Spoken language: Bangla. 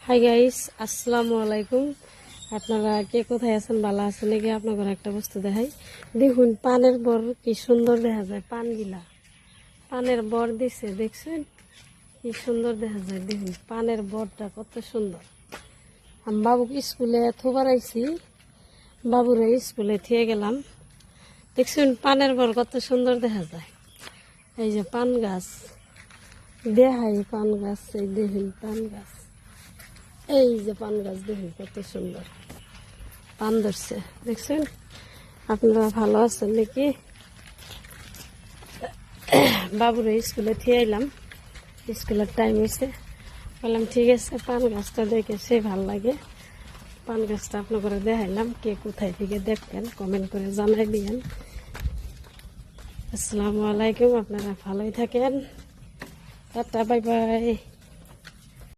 হাই গাইস, আসসালামু আলাইকুম। আপনারা কে কোথায় আছেন, ভালো আছেন নাকি? আপনাদের একটা বস্তু দেখাই, দেখুন পানের বর কি সুন্দর দেখা যায়। পানগুলা পানের বর দিছে, দেখছেন কি সুন্দর দেখা যায়। দেখুন পানের বরটা কত সুন্দর। আমি বাবুকে স্কুলে থোবার আইছি, বাবুরে স্কুলে থিয়ে গেলাম। দেখছেন পানের বর কত সুন্দর দেখা যায়। এই যে পান গাছ দেখাই, পান গাছ, এই দেখুন পান গাছ, এই যে পান গাছ দেখুন কত সুন্দর পান ধরছে, দেখছেন? আপনারা ভালো আছেন নাকি? বাবুরে স্কুলে থিয়ে এলাম, স্কুলের টাইম হয়েছে। বললাম ঠিক আছে, পান গাছটা দেখে সে ভালো লাগে। পান গাছটা আপনাকে দেখাইলাম। কে কোথায় থেকে দেখবেন কমেন্ট করে জানাই দিয়েন। আসসালামু আলাইকুম, আপনারা ভালোই থাকেন। Tata, bye bye.